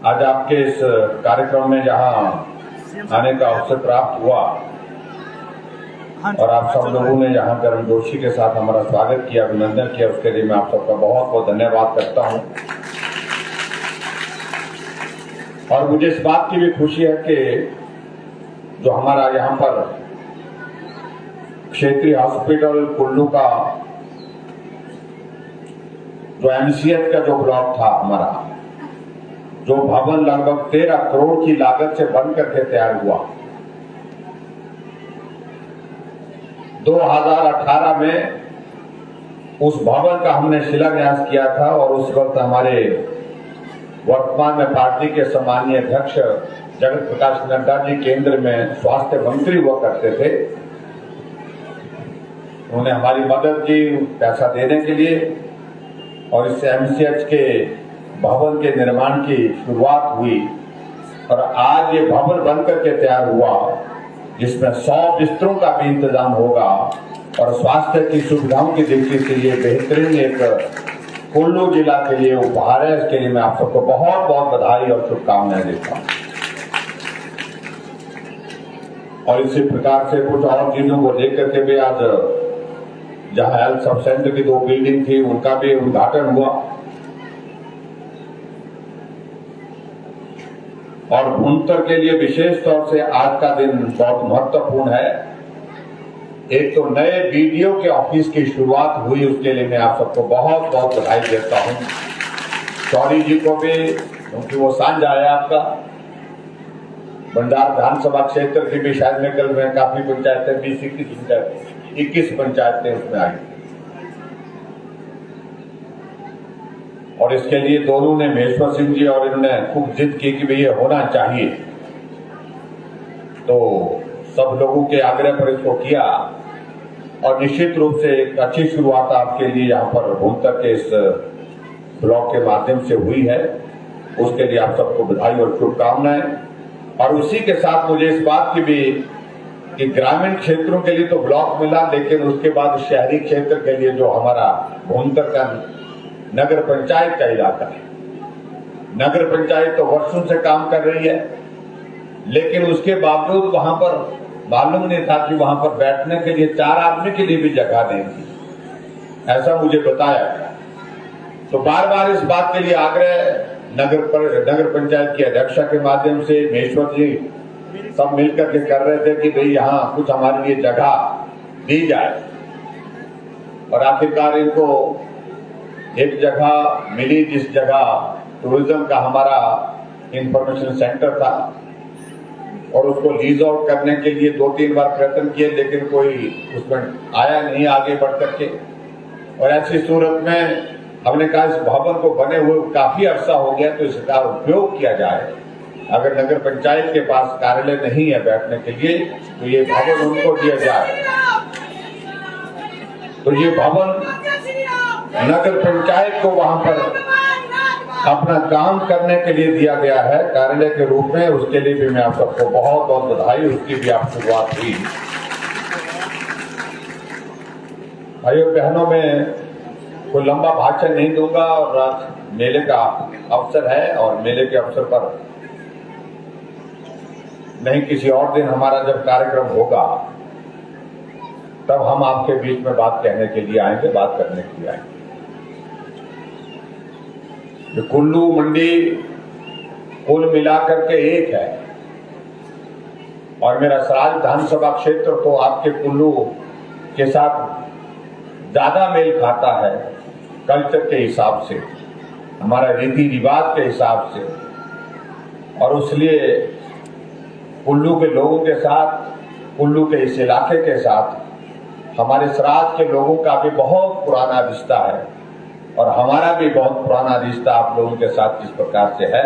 आज आपके इस कार्यक्रम में जहां आने का अवसर प्राप्त हुआ और आप सब लोगों ने जहां गर्मजोशी के साथ हमारा स्वागत किया, अभिनंदन किया, उसके लिए मैं आप सबका बहुत बहुत धन्यवाद करता हूं। और मुझे इस बात की भी खुशी है कि जो हमारा यहाँ पर क्षेत्रीय हॉस्पिटल कुल्लू का जो एमसीएच का जो ब्लॉक था हमारा, जो भवन लगभग 13 करोड़ की लागत से बन करके तैयार हुआ, 2018 में उस भवन का हमने शिलान्यास किया था और उस वक्त हमारे वर्तमान में पार्टी के सम्मानीय अध्यक्ष जगत प्रकाश नड्डा जी केंद्र में स्वास्थ्य मंत्री हुआ करते थे। उन्होंने हमारी मदद की पैसा देने के लिए और इस एमसीएच के भवन के निर्माण की शुरुआत हुई और आज ये भवन बनकर के तैयार हुआ, जिसमें 100 बिस्तरों का भी इंतजाम होगा और स्वास्थ्य की सुविधाओं की दृष्टि से ये बेहतरीन एक कुल्लू जिला के लिए उपहार है। इसके लिए मैं आप सबको बहुत बहुत बधाई और शुभकामनाएं देता हूं। और इसी प्रकार से कुछ और चीजों को लेकर के भी आज जहां हेल्थ सब सेंटर की 2 बिल्डिंग थी, उनका भी उद्घाटन हुआ और भुंतर के लिए विशेष तौर से आज का दिन बहुत महत्वपूर्ण है। एक तो नए बीडीओ के ऑफिस की शुरुआत हुई, उसके लिए मैं आप सबको बहुत बहुत बधाई देता हूं। चौरी जी को भी, क्योंकि वो सांझ आया आपका बंडार विधानसभा क्षेत्र की भी शायद निकल में काफी पंचायतें 21 पंचायतें उसमें आई और इसके लिए दोनों ने, महेश्वर सिंह जी और इन्होंने खूब जिद की कि भाई ये होना चाहिए, तो सब लोगों के आग्रह पर इसको किया और निश्चित रूप से एक अच्छी शुरुआत आपके लिए यहाँ पर भुंतर के इस ब्लॉक के माध्यम से हुई है। उसके लिए आप सबको बधाई और शुभकामनाएं। और उसी के साथ मुझे इस बात की भी कि ग्रामीण क्षेत्रों के लिए तो ब्लॉक मिला, लेकिन उसके बाद शहरी क्षेत्र के लिए जो हमारा भुंतर का नगर पंचायत का इलाका है, नगर पंचायत तो वर्षों से काम कर रही है, लेकिन उसके बावजूद वहां पर मालूम नहीं था कि वहां पर बैठने के लिए 4 आदमी के लिए भी जगह नहीं थी, ऐसा मुझे बताया। तो बार बार इस बात के लिए आग्रह नगर पंचायत की अध्यक्षा के माध्यम से महेश्वर जी सब मिलकर के कर रहे थे कि भाई यहाँ कुछ हमारे लिए जगह दी जाए और आखिरकार इनको एक जगह मिली, जिस जगह टूरिज्म का हमारा इंफॉर्मेशन सेंटर था और उसको लीज आउट करने के लिए 2-3 बार प्रयत्न किए, लेकिन कोई उसमें आया नहीं आगे बढ़ करके। और ऐसी सूरत में हमने कहा इस भवन को बने हुए काफी अरसा हो गया, तो इसका उपयोग किया जाए। अगर नगर पंचायत के पास कार्यालय नहीं है बैठने के लिए, तो ये भवन उनको दिया जाए। तो ये भवन नगर पंचायत को वहां पर अपना काम करने के लिए दिया गया है कार्यालय के रूप में। उसके लिए भी मैं आप सबको बहुत बहुत बधाई, उसकी भी आप शुरुआत हुई। भाइयों बहनों, में कोई लंबा भाषण नहीं दूंगा और आज मेले का अवसर है और मेले के अवसर पर नहीं, किसी और दिन हमारा जब कार्यक्रम होगा तब हम आपके बीच में बात कहने के लिए आएंगे, बात करने के लिए आएंगे। कुल्लू मंडी कुल मिलाकर के एक है और मेरा सराज विधानसभा क्षेत्र तो आपके कुल्लू के साथ ज्यादा मेल खाता है, कल्चर के हिसाब से, हमारा रीति रिवाज के हिसाब से। और इसलिए कुल्लू के लोगों के साथ, कुल्लू के इस इलाके के साथ हमारे सराज के लोगों का भी बहुत पुराना रिश्ता है और हमारा भी बहुत पुराना रिश्ता आप लोगों के साथ जिस प्रकार से है,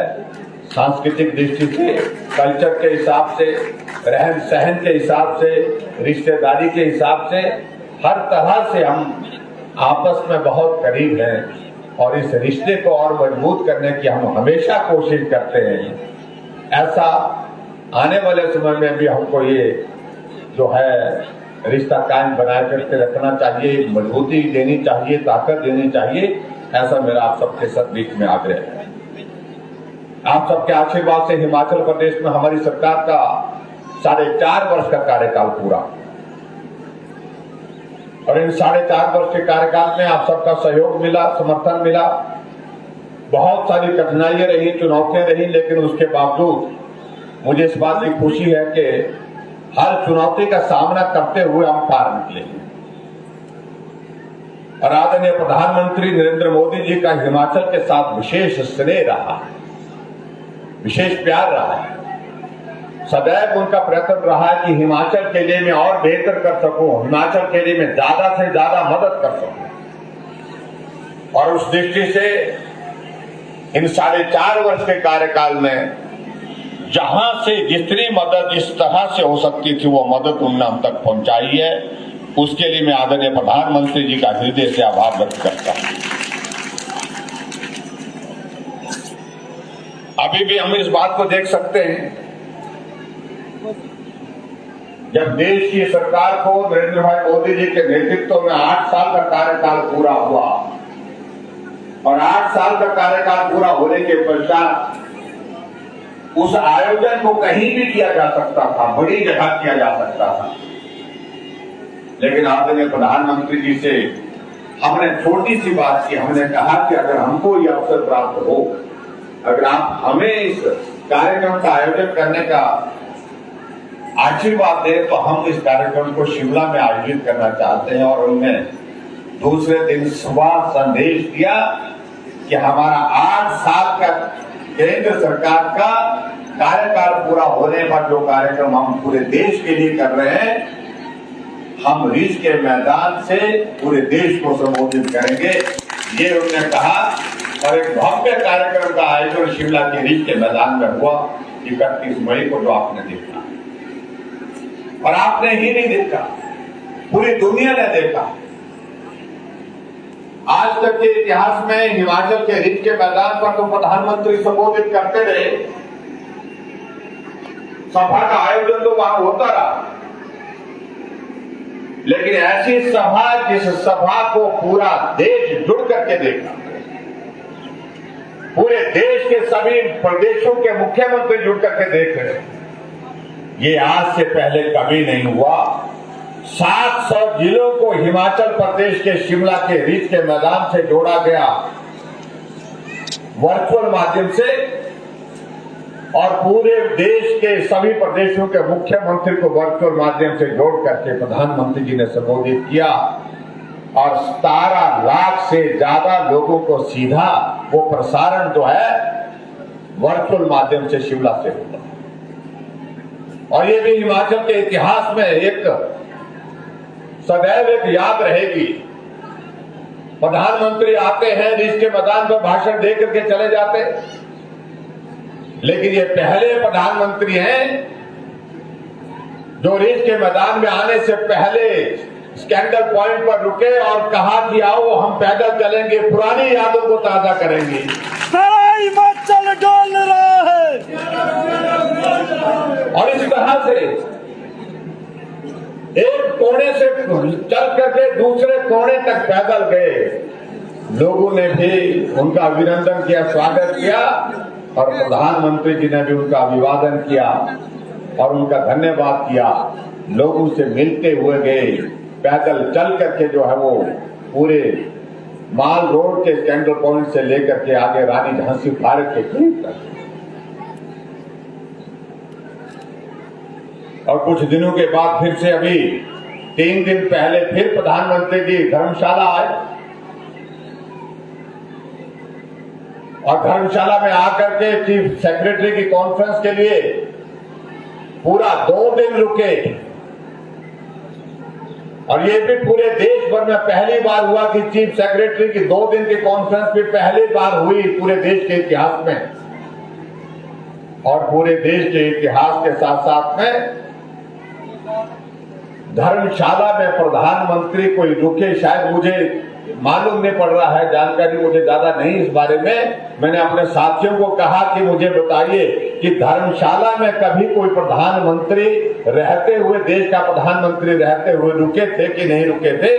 सांस्कृतिक दृष्टि से, कल्चर के हिसाब से, रहन सहन के हिसाब से, रिश्तेदारी के हिसाब से, हर तरह से हम आपस में बहुत करीब हैं और इस रिश्ते को और मजबूत करने की हम हमेशा कोशिश करते हैं। ऐसा आने वाले समय में भी हमको ये जो है रिश्ता कायम बनाए करके रखना चाहिए, मजबूती देनी चाहिए, ताकत देनी चाहिए। ऐसा मेरा आप सबके साथ बीच में आग्रह है। आप सबके आशीर्वाद से हिमाचल प्रदेश में हमारी सरकार का 4.5 वर्ष का कार्यकाल पूरा, और इन 4.5 वर्ष के कार्यकाल में आप सबका सहयोग मिला, समर्थन मिला। बहुत सारी कठिनाइयां रही, चुनौतियां रही, लेकिन उसके बावजूद मुझे इस बात की खुशी है कि हर चुनौती का सामना करते हुए हम पार निकले। और आदरणीय प्रधानमंत्री नरेंद्र मोदी जी का हिमाचल के साथ विशेष स्नेह रहा है, विशेष प्यार रहा है। सदैव उनका प्रयत्न रहा है कि हिमाचल के लिए मैं और बेहतर कर सकूं, हिमाचल के लिए मैं ज्यादा से ज्यादा मदद कर सकूं। और उस दृष्टि से इन 4.5 वर्ष के कार्यकाल में जहां से जितनी मदद जिस तरह से हो सकती थी वो मदद उन्होंने हम तक पहुंचाई है, उसके लिए मैं आदरणीय प्रधानमंत्री जी का हृदय से आभार व्यक्त करता हूं। अभी भी हम इस बात को देख सकते हैं, जब देश की सरकार को नरेंद्र भाई मोदी जी के नेतृत्व में 8 साल का कार्यकाल पूरा हुआ, और 8 साल का कार्यकाल पूरा होने के पश्चात उस आयोजन को कहीं भी किया जा सकता था, बड़ी जगह किया जा सकता था, लेकिन आदरणीय प्रधानमंत्री जी से हमने छोटी सी बात की। हमने कहा कि अगर हमको यह अवसर प्राप्त हो, अगर आप हमें इस कार्यक्रम का आयोजन करने का आशीर्वाद दें, तो हम इस कार्यक्रम को शिमला में आयोजित करना चाहते हैं। और उन्होंने दूसरे दिन सुबह संदेश दिया कि हमारा 8 साल का केंद्र सरकार का कार्यकाल पूरा होने पर जो कार्यक्रम हम पूरे देश के लिए कर रहे हैं, हम रिज के मैदान से पूरे देश को संबोधित करेंगे, ये उन्होंने कहा। और एक भव्य कार्यक्रम का आयोजन शिमला के रिज के मैदान में हुआ 31 मई को, जो आपने देखा। और आपने ही नहीं देखा, पूरी दुनिया ने देखा। आज तक के इतिहास में हिमाचल के रिज के मैदान पर तो प्रधानमंत्री संबोधित करते रहे, सभा का आयोजन तो वहां होता रहा, लेकिन ऐसी सभा जिस सभा को पूरा देश जुड़ करके देखा, पूरे देश के सभी प्रदेशों के मुख्यमंत्री जुड़ करके देख रहे, ये आज से पहले कभी नहीं हुआ। 700 जिलों को हिमाचल प्रदेश के शिमला के रिज के मैदान से जोड़ा गया वर्चुअल माध्यम से, और पूरे देश के सभी प्रदेशों के मुख्यमंत्री को वर्चुअल माध्यम से जोड़ करके प्रधानमंत्री जी ने संबोधित किया। और 17 लाख से ज्यादा लोगों को सीधा वो प्रसारण जो है वर्चुअल माध्यम से शिमला से हुआ। और ये भी हिमाचल के इतिहास में एक सदैव एक याद रहेगी। प्रधानमंत्री आते हैं, रिज के मैदान पर भाषण दे करके चले जाते, लेकिन ये पहले प्रधानमंत्री हैं जो रिज के मैदान में आने से पहले स्कैंडल पॉइंट पर रुके और कहा कि आओ हम पैदल चलेंगे, पुरानी यादों को ताजा करेंगे। हिमाचल डोल रहा है। और इस तरह से एक कोने से चल करके दूसरे कोने तक पैदल गए। लोगों ने भी उनका अभिनंदन किया, स्वागत किया, और प्रधानमंत्री जी ने भी उनका अभिवादन किया और उनका धन्यवाद किया। लोगों से मिलते हुए गए, पैदल चल करके जो है वो पूरे माल रोड के स्कैंडल पॉइंट से लेकर के आगे रानी झांसी पार्क के करीब तक। और कुछ दिनों के बाद फिर से अभी 3 दिन पहले फिर प्रधानमंत्री जी धर्मशाला आए, और धर्मशाला में आकर के चीफ सेक्रेटरी की कॉन्फ्रेंस के लिए पूरा 2 दिन रुके। और ये भी पूरे देश भर में पहली बार हुआ कि चीफ सेक्रेटरी की 2 दिन की कॉन्फ्रेंस भी पहली बार हुई पूरे देश के इतिहास में। और पूरे देश के इतिहास के साथ साथ में धर्मशाला में प्रधानमंत्री कोई रुके, शायद मुझे मालूम नहीं पड़ रहा है, जानकारी मुझे ज्यादा नहीं इस बारे में। मैंने अपने साथियों को कहा कि मुझे बताइए कि धर्मशाला में कभी कोई प्रधानमंत्री रहते हुए, देश का प्रधानमंत्री रहते हुए रुके थे कि नहीं रुके थे।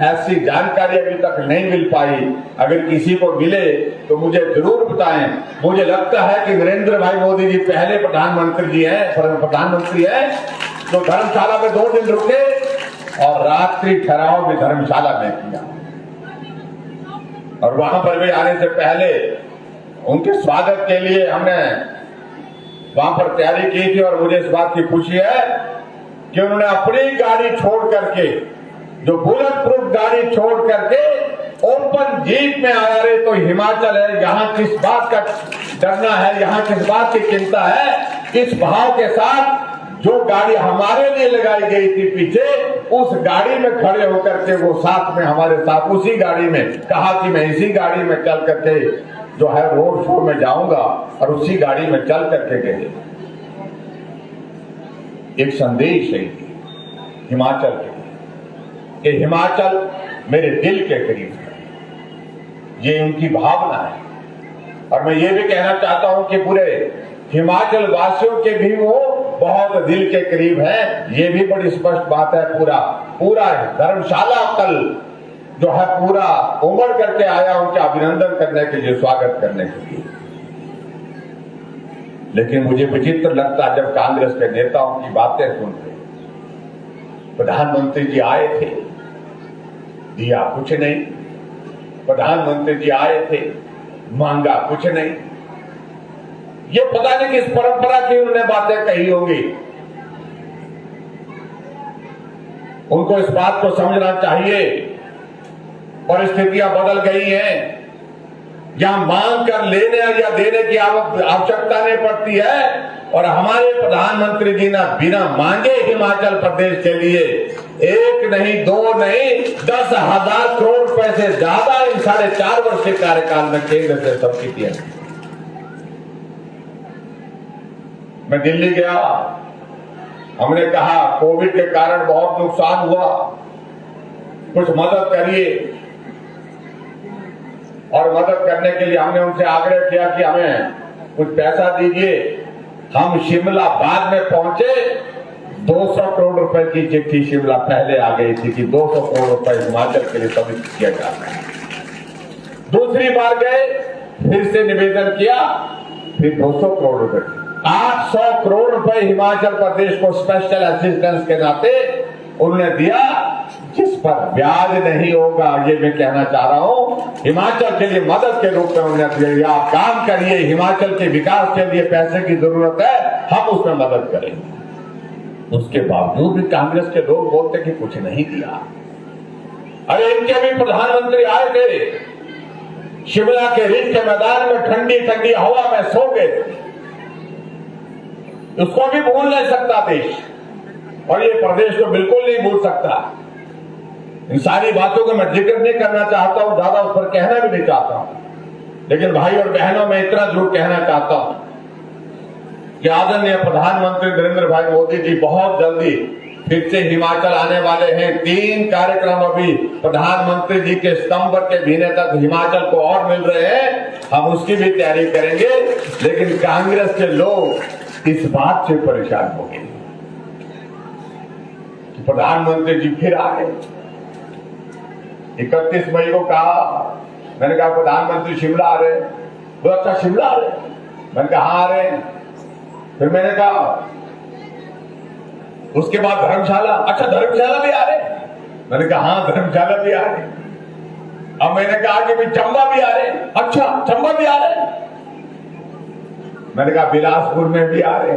ऐसी जानकारी अभी तक नहीं मिल पाई। अगर किसी को मिले तो मुझे जरूर बताएं। मुझे लगता है कि नरेंद्र भाई मोदी जी पहले प्रधानमंत्री हैं जो धर्मशाला में 2 दिन रुके और रात्रि ठहराव भी धर्मशाला में किया, और वहां पर भी आने से पहले उनके स्वागत के लिए हमने वहां पर तैयारी की थी। और मुझे इस बात की खुशी है कि उन्होंने अपनी गाड़ी छोड़ करके, जो बुलेट प्रूफ गाड़ी छोड़ करके ओपन जीप में आया। रे तो हिमाचल है, यहाँ किस बात का डरना है, यहाँ किस बात की चिंता है। इस भाव के साथ जो गाड़ी हमारे लिए लगाई गई थी पीछे, उस गाड़ी में खड़े होकर के वो साथ में हमारे साथ उसी गाड़ी में कहा कि मैं इसी गाड़ी में चल करके जो है रोड शो में जाऊंगा, और उसी गाड़ी में चल करके गए। एक संदेश है हिमाचल के, कि हिमाचल मेरे दिल के करीब है, ये उनकी भावना है। और मैं ये भी कहना चाहता हूं कि पूरे हिमाचल वासियों के भी वो बहुत दिल के करीब है। ये भी बड़ी स्पष्ट बात है। पूरा धर्मशाला कल जो है पूरा उमड़ करके आया उनके अभिनंदन करने के लिए, स्वागत करने के लिए। लेकिन मुझे विचित्र लगता है जब कांग्रेस के नेताओं की बातें सुनते। प्रधानमंत्री जी आए थे, दिया कुछ नहीं। प्रधानमंत्री जी आए थे, मांगा कुछ नहीं। ये पता नहीं किस परंपरा की उन्होंने बातें कही होंगी। उनको इस बात को समझना चाहिए, परिस्थितियां बदल गई हैं। जहां मांग कर लेने या देने की आवश्यकता नहीं पड़ती है। और हमारे प्रधानमंत्री जी ने बिना मांगे हिमाचल प्रदेश के लिए 1 नहीं 2 नहीं 10,000 करोड़ रुपए से ज्यादा इन 4.5 वर्ष के कार्यकाल में केंद्र से सब्सिडी है। मैं दिल्ली गया, हमने कहा कोविड के कारण बहुत नुकसान हुआ, कुछ मदद करिए। और मदद करने के लिए हमने उनसे आग्रह किया कि हमें कुछ पैसा दीजिए। हम शिमला बाद में पहुंचे, 200 करोड़ रुपए की चिट्ठी शिमला पहले आ गई थी कि 200 करोड़ रुपए हिमाचल के लिए सबमिट किया जा रहा है। दूसरी बार गए, फिर से निवेदन किया, फिर 200 करोड़ रुपए, 800 करोड़ रुपए हिमाचल प्रदेश को स्पेशल असिस्टेंस के नाते उन्होंने दिया, जिस पर ब्याज नहीं होगा। ये मैं कहना चाह रहा हूं, हिमाचल के लिए मदद के रूप में उन्होंने दिया। आप काम करिए, हिमाचल के विकास के लिए पैसे की जरूरत है, हम उसमें मदद करेंगे। उसके बावजूद भी कांग्रेस के लोग बोलते कि कुछ नहीं दिया। अरे इनके भी प्रधानमंत्री आए थे, शिमला के रिज के मैदान में ठंडी ठंडी हवा में सो गए थे। उसको भी भूल नहीं सकता देश, और ये प्रदेश को बिल्कुल नहीं भूल सकता। इन सारी बातों को मैं जिक्र नहीं करना चाहता हूं, ज्यादा उस पर कहना भी नहीं चाहता हूं। लेकिन भाई और बहनों, मैं इतना जरूर कहना चाहता हूं कि आदरणीय प्रधानमंत्री नरेंद्र भाई मोदी जी बहुत जल्दी फिर से हिमाचल आने वाले हैं। 3 कार्यक्रम अभी प्रधानमंत्री जी के सितंबर के महीने तक हिमाचल को और मिल रहे हैं, हम उसकी भी तैयारी करेंगे। लेकिन कांग्रेस के लोग इस बात से परेशान हो गए कि प्रधानमंत्री जी फिर आ गए। 31 मई को कहा, मैंने कहा प्रधानमंत्री शिमला आ रहे। तो अच्छा शिमला आ रहे? मैंने कहा हाँ आ रहे। फिर मैंने कहा उसके बाद धर्मशाला, अच्छा धर्मशाला भी आ रहे? मैंने कहा हाँ धर्मशाला भी आ रहे। अब मैंने कहा कि भी चंबा भी आ रहे। अच्छा चंबा भी आ रहे? मैंने कहा बिलासपुर में भी आ रहे।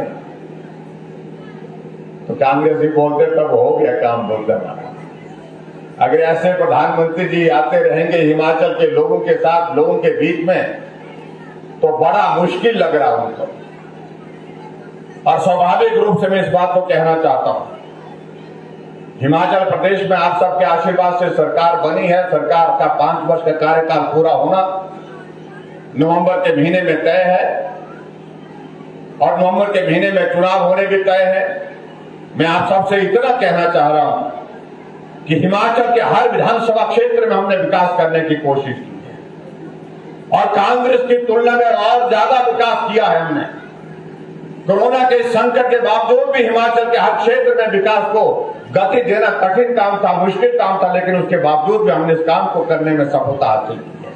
तो कांग्रेस ही बोलते तब हो गया काम, बोलते हमारा। अगर ऐसे प्रधानमंत्री जी आते रहेंगे हिमाचल के लोगों के साथ, लोगों के बीच में, तो बड़ा मुश्किल लग रहा उनको। और स्वाभाविक रूप से मैं इस बात को कहना चाहता हूं, हिमाचल प्रदेश में आप सबके आशीर्वाद से सरकार बनी है। सरकार का 5 वर्ष का कार्यकाल पूरा होना नवंबर के महीने में तय है, और नवंबर के महीने में चुनाव होने भी तय है। मैं आप सबसे इतना कहना चाह रहा हूं कि हिमाचल के हर विधानसभा क्षेत्र में हमने विकास करने की कोशिश की है, और कांग्रेस की तुलना में और ज्यादा विकास किया है हमने। कोरोना के संकट के बावजूद भी हिमाचल के हर क्षेत्र में विकास को गति देना कठिन काम था, मुश्किल काम था, लेकिन उसके बावजूद भी हमने इस काम को करने में सफलता हासिल की है।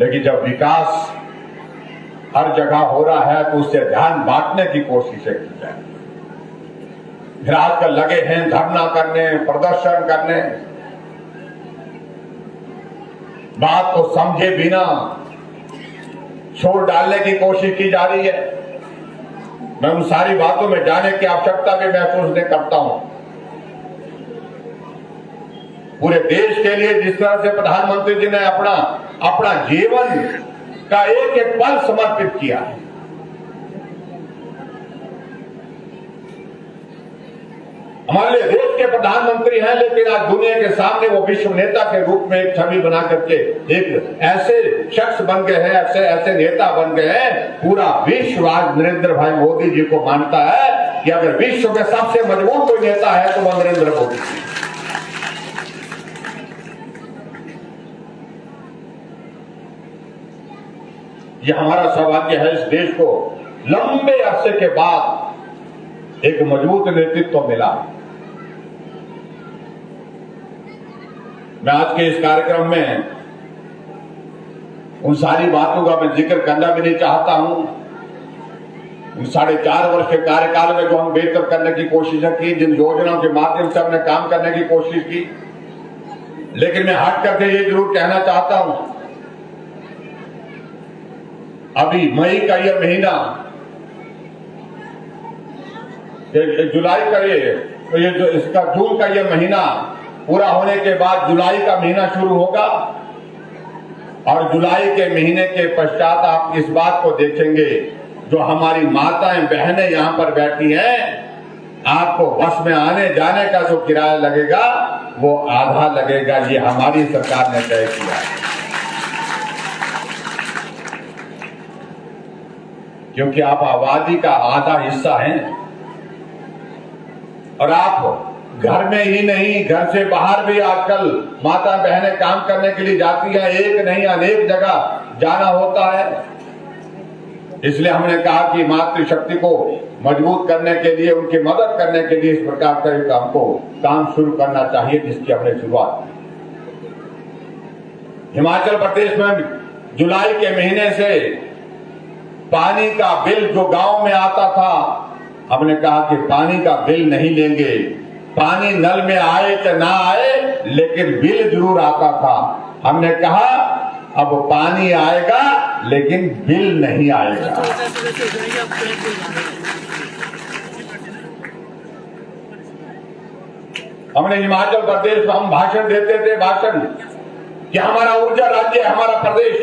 लेकिन जब विकास हर जगह हो रहा है तो उससे ध्यान बांटने की कोशिशें की जाए। फिर आजकल लगे हैं धरना करने, प्रदर्शन करने, बात को समझे बिना छोड़ डालने की कोशिश की जा रही है। मैं उन सारी बातों में जाने की आवश्यकता भी महसूस नहीं करता हूं। पूरे देश के लिए जिस तरह से प्रधानमंत्री जी ने अपना जीवन का एक एक पल समर्पित किया है, हमारे लिए देश के प्रधानमंत्री हैं, लेकिन आज दुनिया के सामने वो विश्व नेता के रूप में एक छवि बना करके एक ऐसे शख्स बन गए हैं, ऐसे नेता बन गए हैं। पूरा विश्व आज नरेंद्र भाई मोदी जी को मानता है कि अगर विश्व में सबसे मजबूत कोई नेता है तो वह नरेंद्र मोदी जी। ये हमारा सौभाग्य है, इस देश को लंबे अरसे के बाद एक मजबूत नेतृत्व मिला। मैं आज के इस कार्यक्रम में उन सारी बातों का मैं जिक्र करना भी नहीं चाहता हूं। उन 4.5 वर्ष के कार्यकाल में जो हम बेहतर करने की कोशिश की, जिन योजनाओं के माध्यम से हमने काम करने की कोशिश की, लेकिन मैं हट करके ये जरूर कहना चाहता हूं, अभी मई का यह महीना, जुलाई का ये जो इसका जून का यह महीना पूरा होने के बाद जुलाई का महीना शुरू होगा, और जुलाई के महीने के पश्चात आप इस बात को देखेंगे, जो हमारी माताएं बहनें यहां पर बैठी हैं, आपको बस में आने जाने का जो किराया लगेगा वो आधा लगेगा। ये हमारी सरकार ने तय किया है, क्योंकि आप आबादी का आधा हिस्सा हैं और आप घर में ही नहीं, घर से बाहर भी आजकल माता बहनें काम करने के लिए जाती हैं। एक नहीं अनेक जगह जाना होता है। इसलिए हमने कहा कि मातृशक्ति को मजबूत करने के लिए, उनकी मदद करने के लिए इस प्रकार का एक हमको काम शुरू करना चाहिए, जिसकी हमने शुरुआत की। हिमाचल प्रदेश में जुलाई के महीने से पानी का बिल जो गांव में आता था, हमने कहा कि पानी का बिल नहीं लेंगे। पानी नल में आए कि ना आए, लेकिन बिल जरूर आता था। हमने कहा अब पानी आएगा लेकिन बिल नहीं आएगा। हमने हिमाचल प्रदेश में हम भाषण देते थे, कि हमारा ऊर्जा राज्य है हमारा प्रदेश,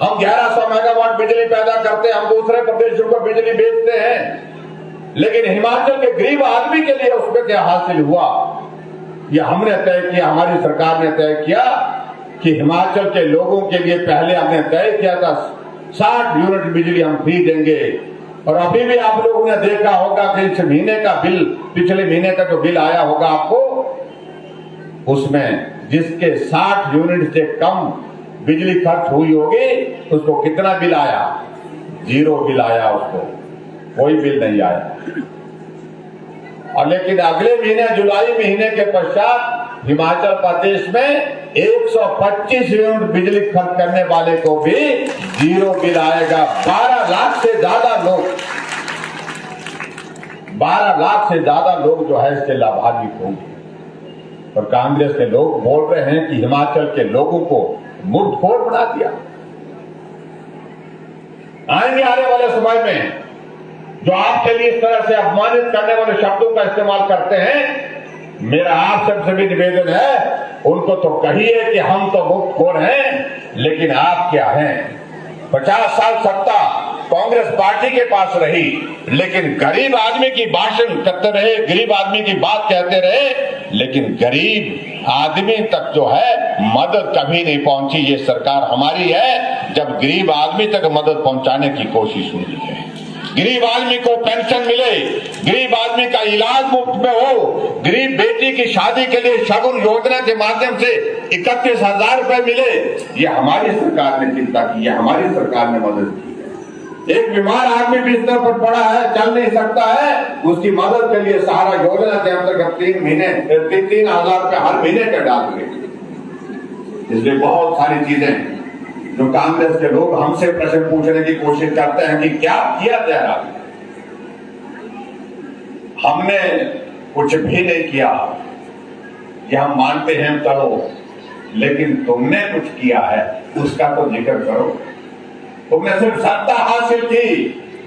हम 1100 मेगावाट बिजली पैदा करते हैं, हम दूसरे प्रदेशों को बिजली बेचते हैं, लेकिन हिमाचल के गरीब आदमी के लिए उसमें क्या हासिल हुआ, यह हमने तय किया। हमारी सरकार ने तय किया कि हिमाचल के लोगों के लिए पहले हमने तय किया था 60 यूनिट बिजली हम फ्री देंगे। और अभी भी आप लोगों ने देखा होगा कि इस महीने का बिल, पिछले महीने का जो बिल आया होगा आपको, उसमें जिसके 60 यूनिट से कम बिजली खर्च हुई होगी, उसको कितना बिल आया? 0 बिल आया, उसको कोई बिल नहीं आया। और लेकिन अगले महीने जुलाई महीने के पश्चात हिमाचल प्रदेश में 125 यूनिट बिजली खर्च करने वाले को भी 0 बिल आएगा। 12 लाख से ज्यादा लोग जो है इससे लाभान्वित होंगे। और कांग्रेस के लोग बोल रहे हैं कि हिमाचल के लोगों को मुर्दखोर बना दिया। आने वाले समय में जो आपके लिए इस तरह से अपमानित करने वाले शब्दों का इस्तेमाल करते हैं, मेरा आप सबसे भी निवेदन है, उनको तो कहिए कि हम तो मुफ्तखोर हैं, लेकिन आप क्या हैं? 50 साल सत्ता कांग्रेस पार्टी के पास रही, लेकिन गरीब आदमी की भाषण करते रहे, गरीब आदमी की बात कहते रहे, लेकिन गरीब आदमी तक जो है मदद कभी नहीं पहुंची। ये सरकार हमारी है जब गरीब आदमी तक मदद पहुंचाने की कोशिश हुई है। गरीब आदमी को पेंशन मिले, गरीब आदमी का इलाज मुफ्त में हो, गरीब बेटी की शादी के लिए शगुन योजना के माध्यम से 31,000 रुपए मिले, ये हमारी सरकार ने चिंता की है, हमारी सरकार ने मदद की है। एक बीमार आदमी बिस्तर पर पड़ा है, चल नहीं सकता है, उसकी मदद के लिए सहारा योजना के अंतर्गत 3,000 रुपए हर महीने का डालेंगे। इसलिए बहुत सारी चीजें जो कांग्रेस के लोग हमसे प्रश्न पूछने की कोशिश करते हैं कि क्या किया जा रहा है, हमने कुछ भी नहीं किया, ये हम मानते हैं चलो, लेकिन तुमने कुछ किया है उसका तो जिक्र करो। तुमने सिर्फ सत्ता हासिल की,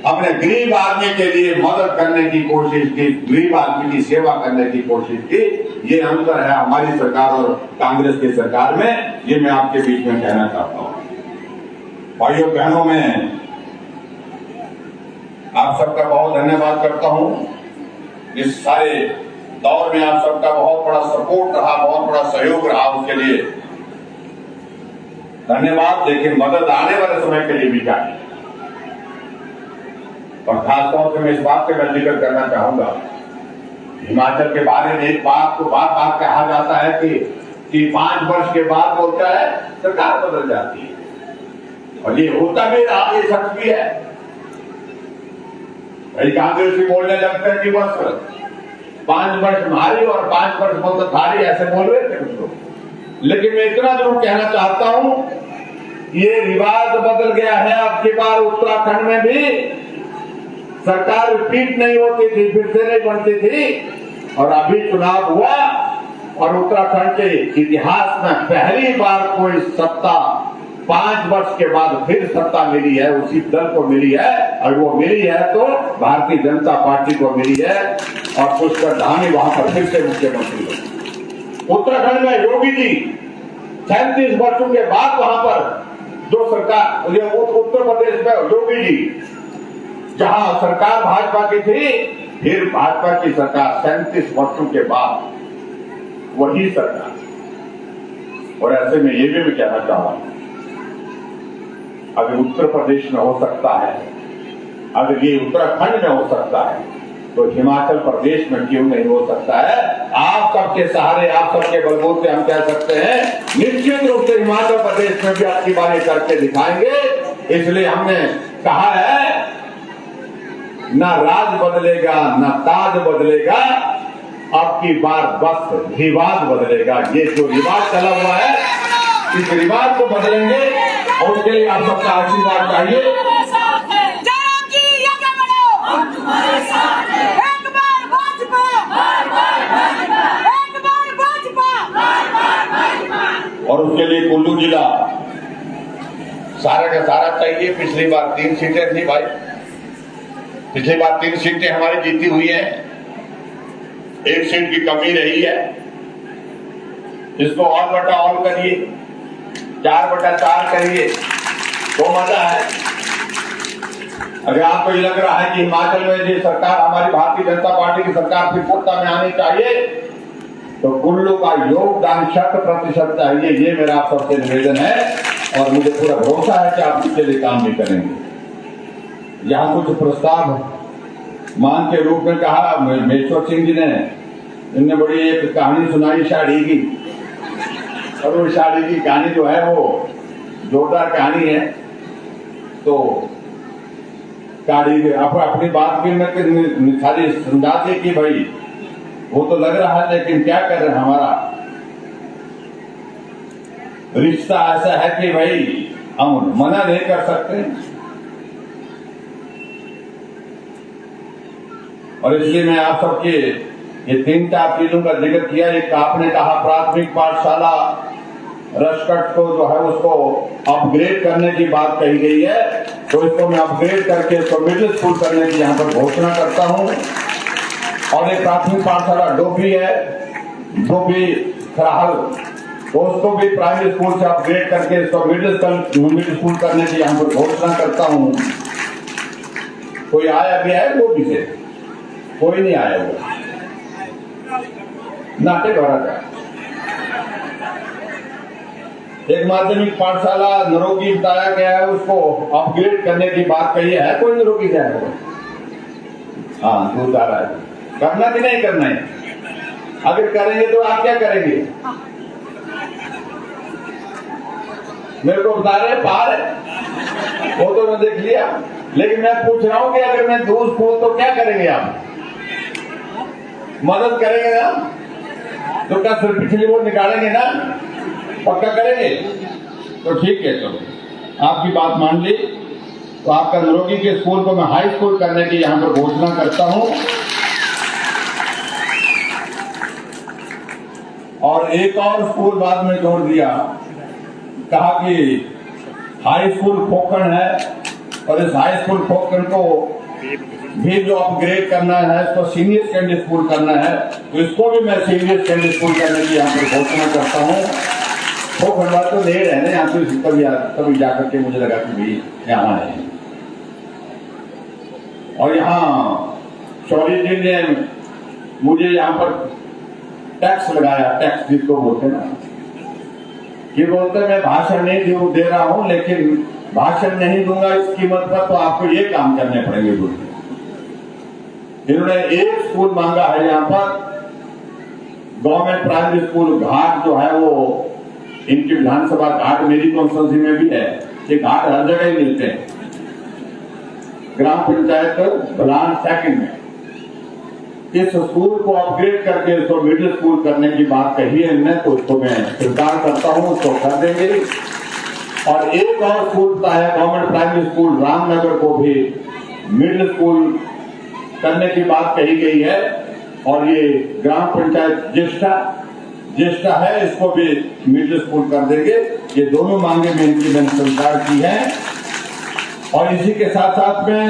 हमने गरीब आदमी के लिए मदद करने की कोशिश की, गरीब आदमी की सेवा करने की कोशिश की। ये अंतर है हमारी सरकार और कांग्रेस की सरकार में, ये मैं आपके बीच में कहना चाहता हूं। भाइयों बहनों, में आप सबका बहुत धन्यवाद करता हूं। इस सारे दौर में आप सबका बहुत बड़ा सपोर्ट रहा, बहुत बड़ा सहयोग रहा, उसके लिए धन्यवाद। लेकिन मदद आने वाले समय के लिए भी चाहिए। और खासतौर से मैं इस बात पे मैं जिक्र करना चाहूंगा, हिमाचल के बारे में एक बात को बार बार कहा जाता है कि 5 वर्ष के बाद बोलता है सरकार बदल जाती है, और ये होता भी रहा, ये सच भी है। भाई कांग्रेस भी बोलने लगते हैं कि बस 5 वर्ष भारी और 5 वर्ष बहुत भारी, ऐसे बोल रहे थे कुछ लोग। लेकिन मैं इतना जरूर कहना चाहता हूं, ये रिवाज बदल गया है। अब की बार उत्तराखंड में भी सरकार रिपीट नहीं होती थी, फिर से नहीं बनती थी, और अभी चुनाव हुआ और उत्तराखंड के इतिहास में पहली बार कोई सत्ता 5 वर्ष के बाद फिर सत्ता मिली है, उसी दल को मिली है, और वो मिली है तो भारतीय जनता पार्टी को मिली है, और पुष्कर धामी वहां पर फिर से मुख्यमंत्री बने। उत्तराखंड में योगी जी 37 वर्षों के बाद वहां पर जो सरकार, उत्तर प्रदेश में योगी जी जहां सरकार भाजपा की थी, फिर भाजपा की सरकार 37 वर्षों के बाद वही सरकार। और ऐसे में ये भी मैं कहना चाह रहा हूं, अगर उत्तर प्रदेश में हो सकता है, अगर ये उत्तराखंड में हो सकता है, तो हिमाचल प्रदेश में क्यों नहीं हो सकता है। आप सबके सहारे, आप सबके बलबूते हम कह सकते हैं, निश्चित रूप से हिमाचल प्रदेश में भी आपकी बारी करके दिखाएंगे। इसलिए हमने कहा है, ना राज बदलेगा ना ताज बदलेगा, अब की बार बस रिवाज बदलेगा। ये जो रिवाज चला हुआ है, इस रिवाज को बदलेंगे, और उसके लिए आप सबका आशीर्वाद चाहिए। और उसके लिए कुल्लू जिला सारा का सारा चाहिए। पिछली बार 3 सीटें थी भाई, पिछली बार 3 सीटें हमारी जीती हुई हैं, 1 सीट की कमी रही है। इसको और बटा और करिए, 4/4 करिए, तो मजा है। अगर आपको ये लग रहा है कि हिमाचल में ये सरकार, हमारी भारतीय जनता पार्टी की सरकार फिर सत्ता में आनी चाहिए, तो कुल्लू का योगदान 100% चाहिए। ये मेरा आप सबसे निवेदन है, और मुझे पूरा भरोसा है कि आप इसके लिए काम भी करेंगे। यहाँ कुछ प्रस्ताव मांग के रूप में कहा, मेश्वर सिंह जी ने, इनने बड़ी एक कहानी सुनाई शादी की, और वो शादी की कहानी जो है वो जोरदार कहानी है। तो अपनी बात भी मैं सारी समझा दी कि भाई वो तो लग रहा है, लेकिन क्या कर रहे हैं, हमारा रिश्ता ऐसा है कि भाई हम मना नहीं कर सकते। और इसलिए मैं आप सबके ये 3-4 चीजों का जिक्र किया। एक आपने कहा प्राथमिक पाठशाला रसकट को जो है उसको अपग्रेड करने की बात कही गई है, तो इसको मैं अपग्रेड करके इसको मिडिल स्कूल करने की यहाँ पर घोषणा करता हूँ। और एक प्राथमिक पाठशाला डोभी है, डोभी खराहल, तो उसको भी प्राइमरी स्कूल से अपग्रेड करके इसको मिडिल स्कूल करने की यहाँ पर घोषणा करता हूँ। कोई आया भी है डोभी से? कोई नहीं आया हुआ, नाटे भरा था। एक माध्यमिक पाठशाला नरोगी बताया गया है, उसको अपग्रेड करने की बात कही है। कोई नरोगी जाएगा? हाँ, दूध आ रहा है। करना कि नहीं करना है? अगर करेंगे तो आप क्या करेंगे? मेरे को बता रहे बाहर है, वो तो मैं देख लिया। लेकिन मैं पूछ रहा हूं कि अगर मैं दूर स्कूल तो क्या करेंगे आप? मदद करेंगे ना? तो क्या सिर्फ पिछली वोट निकालेंगे ना? पक्का करेंगे? तो ठीक है, चलो आपकी बात मान ली। तो आपका नरोगी के स्कूल को मैं हाई स्कूल करने की यहां पर घोषणा करता हूं। और एक और स्कूल बाद में जोड़ दिया, कहा कि हाई स्कूल खोखन है और इस हाई स्कूल खोखन को भी जो अपग्रेड करना है, इसको सीनियर सेकेंडरी स्कूल करना है, तो इसको भी मैं सीनियर सेकेंडरी स्कूल करने की यहाँ पर घोषणा करता हूँ। खोखन बात तो ले रहे हैं यहाँ पे, तभी जाकर के मुझे लगा कि भी यहाँ है। और यहाँ शौर्य जी ने मुझे यहाँ पर टैक्स लगाया, टैक्स जिसको बोलते ना, कि बोलते मैं भाषण नहीं दे रहा हूं, लेकिन भाषण नहीं दूंगा इस कीमत पर, तो आपको ये काम करने पड़ेंगे। इन्होंने एक स्कूल मांगा है यहाँ पर, गवर्नमेंट प्राइमरी स्कूल घाट जो है वो, इनकी विधानसभा घाट मेरी कॉन्स्टिट्यूंसी में भी है, ये घाट हर जगह ही मिलते हैं। ग्राम पंचायत बलान सेकंड में इस स्कूल को अपग्रेड करके इसको मिडिल स्कूल करने की बात कही है इनने, तो उसको मैं स्वीकार करता हूं, उसको कर देंगे। और एक और स्कूल का है गवर्नमेंट प्राइमरी स्कूल रामनगर को भी मिडिल स्कूल करने की बात कही गई है। और ये ग्राम पंचायत ज्येष्ठा है, इसको भी मिडिल स्कूल कर देंगे। ये दोनों मांगे में इनकी मैंने स्वीकार की है। और इसी के साथ साथ में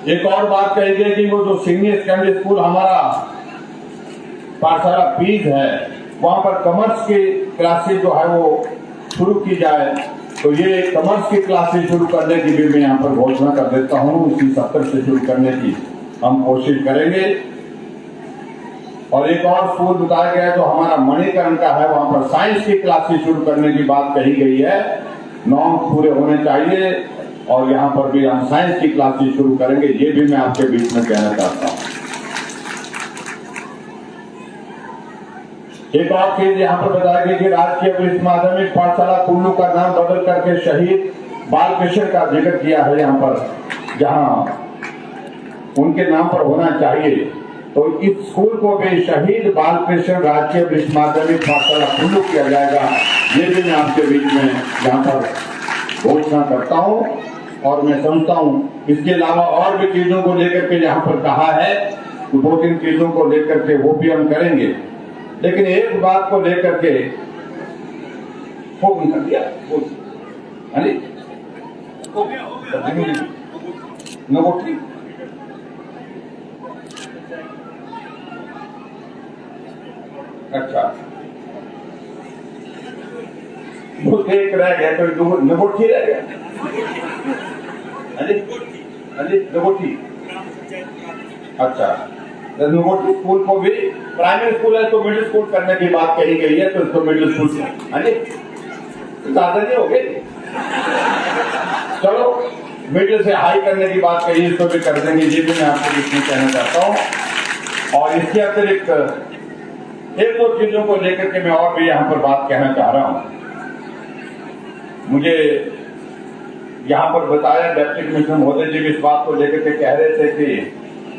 एक और बात कही गई कि वो जो सीनियर सेकेंडरी स्कूल हमारा पाठशाला पीज है, वहां पर कॉमर्स की क्लासेज जो है वो शुरू की जाए। तो ये कॉमर्स की क्लासेज शुरू करने की भी मैं यहाँ पर घोषणा कर देता हूँ। इसी सत्र से शुरू करने की हम कोशिश करेंगे। और एक और स्कूल बताया गया जो हमारा मणिकरण का है, वहां पर साइंस की क्लासेज शुरू करने की बात कही गई है। नॉर्म पूरे होने चाहिए और यहाँ पर भी हम साइंस की क्लासेज शुरू करेंगे, ये भी मैं आपके बीच में कहना चाहता हूँ। एक और चीज यहाँ पर बताया गया कि राजकीय वरिष्ठ माध्यमिक पाठशाला कुल्लू का नाम बदल करके शहीद बालकृष्ण का जिक्र किया है यहाँ पर, जहाँ उनके नाम पर होना चाहिए। तो इस स्कूल को भी शहीद बालकृष्ण राजकीय वरिष्ठ माध्यमिक पाठशाला कुल्लू किया जाएगा, ये भी मैं आपके बीच में यहाँ पर घोषणा करता हूँ। और मैं समझता हूँ इसके अलावा और भी चीजों को लेकर के यहाँ पर कहा है, तो 2-3 चीजों को लेकर के वो भी हम करेंगे। लेकिन एक बात को लेकर के फोन कर दिया, नगोठी अच्छा वो एक रह गया, तो नगोठी रह गया। नगोठी अच्छा, नगोठी स्कूल को भी प्राइमरी स्कूल है तो मिडिल स्कूल करने की बात कही गई है, तो इसको मिडिल स्कूल ज्यादा नहीं हो गई। चलो मिडिल से हाई करने की बात कही, इसको भी कर देंगे, ये भी मैं आपको बीच में कहना चाहता हूँ। और इसके अतिरिक्त 1-2 चीजों को लेकर के मैं और भी यहाँ पर बात कहना चाह रहा हूँ। मुझे यहाँ पर बताया डिप्टी कमिश्नर महोदय जी भी इस बात को लेकर के कह रहे थे कि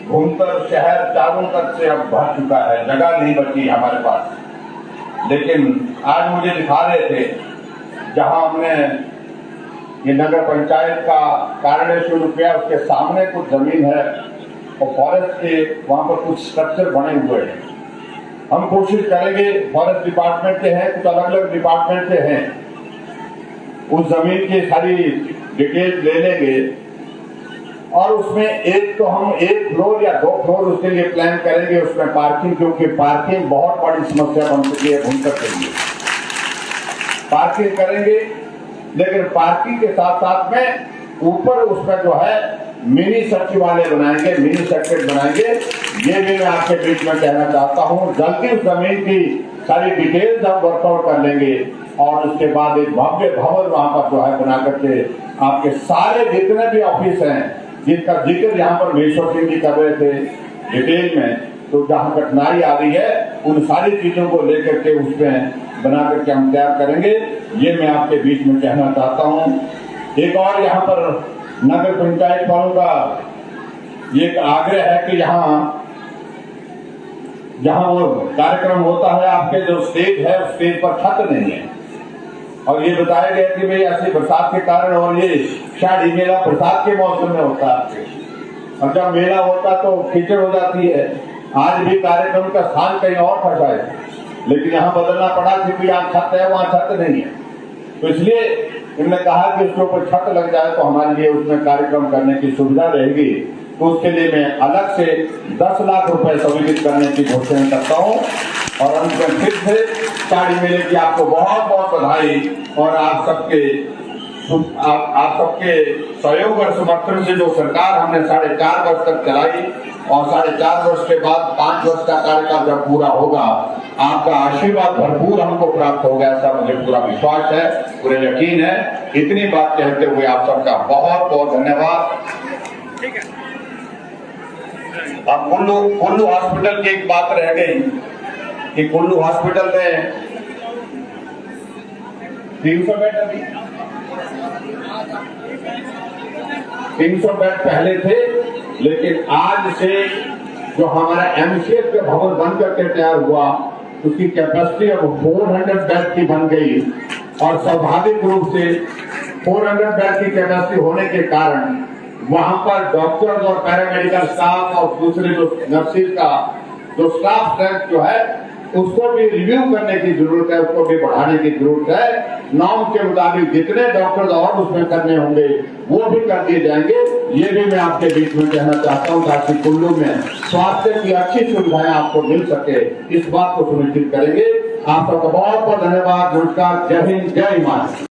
भूंतर शहर चारों तरफ से अब भर चुका है, जगह नहीं बची हमारे पास। लेकिन आज मुझे दिखा रहे थे जहां हमने ये नगर पंचायत का कार्यालय शुरू किया, उसके सामने कुछ जमीन है और फॉरेस्ट के वहां पर कुछ स्ट्रक्चर बने हुए हैं। हम कोशिश करेंगे, फॉरेस्ट डिपार्टमेंट के हैं, कुछ अलग अलग डिपार्टमेंट के हैं, उस जमीन की सारी डिटेल ले लेंगे और उसमें एक तो हम 1 फ्लोर या 2 फ्लोर उसके लिए प्लान करेंगे, उसमें पार्किंग, क्योंकि पार्किंग बहुत बड़ी समस्या बन चुकी है भूंतर के लिए। पार्किंग करेंगे, लेकिन पार्किंग के साथ साथ में ऊपर उसमें जो है मिनी सचिवालय बनाएंगे, मिनी सेक्रेटरी बनाएंगे। ये भी मैं आपके बीच में कहना चाहता हूँ। जल्दी उस जमीन की सारी डिटेल्स हम वर्कआउट कर लेंगे और उसके बाद एक भव्य भवन वहां पर जो है बना करके आपके सारे जितने भी ऑफिस हैं, जिनका जिक्र यहाँ पर महेश्वर सिंह जी कर रहे थे डिटेल में, तो जहाँ कठिनाई आ रही है उन सारी चीजों को लेकर के उसमें बना करके हम तैयार करेंगे। ये मैं आपके बीच में कहना चाहता हूँ। एक और यहाँ पर नगर पंचायत वालों का ये एक आग्रह है कि जहां वो कार्यक्रम होता है आपके जो स्टेज है उस स्टेज पर छत नहीं है, और ये बताया गया कि भाई ऐसे बरसात के कारण, और ये शादी मेला बरसात के मौसम में होता है, और जब मेला होता तो कीचड़ हो जाती है। आज भी कार्यक्रम का स्थान कहीं और था शायद, लेकिन यहाँ बदलना पड़ा क्योंकि यहाँ छत है, वहाँ छत नहीं है। तो इसलिए इन्होंने कहा कि उसके ऊपर छत लग जाए तो हमारे लिए उसमें कार्यक्रम करने की सुविधा रहेगी। तो उसके लिए मैं अलग से 10 लाख रुपए स्वीकृत करने की घोषणा करता हूँ। और अंत में फिर से शादी मेले की आपको बहुत बहुत बधाई, और आप सबके सहयोग और समर्थन से जो सरकार हमने 4.5 वर्ष तक चलाई, और 4.5 वर्ष के बाद 5 वर्ष का कार्यकाल जब पूरा होगा, आपका आशीर्वाद भरपूर हमको प्राप्त होगा, ऐसा मुझे पूरा विश्वास है, पूरा यकीन है। इतनी बात कहते हुए आप सबका बहुत बहुत धन्यवाद। अब कुल्लू हॉस्पिटल की एक बात रह गई कि कुल्लू हॉस्पिटल में 300 बेड, अभी 300 बेड पहले थे, लेकिन आज से जो हमारा एमसीएच का भवन बन करके तैयार हुआ, उसकी कैपेसिटी अब 400 बेड की बन गई। और स्वाभाविक रूप से 400 बेड की कैपेसिटी होने के कारण वहां पर डॉक्टर्स और पैरामेडिकल स्टाफ और दूसरे जो नर्सिस का जो स्टाफ स्ट्रेंथ जो है उसको भी रिव्यू करने की जरूरत है, उसको भी बढ़ाने की जरूरत है। नॉर्म के मुताबिक जितने डॉक्टर्स और उसमें करने होंगे वो भी कर दिए जाएंगे। ये भी मैं आपके बीच में कहना चाहता हूँ, ताकि कुल्लू में स्वास्थ्य की अच्छी सुविधाएं आपको मिल सके, इस बात को सुनिश्चित करेंगे। आप सबका बहुत बहुत धन्यवाद। नमस्कार, जय हिंद, जय हिमाचल।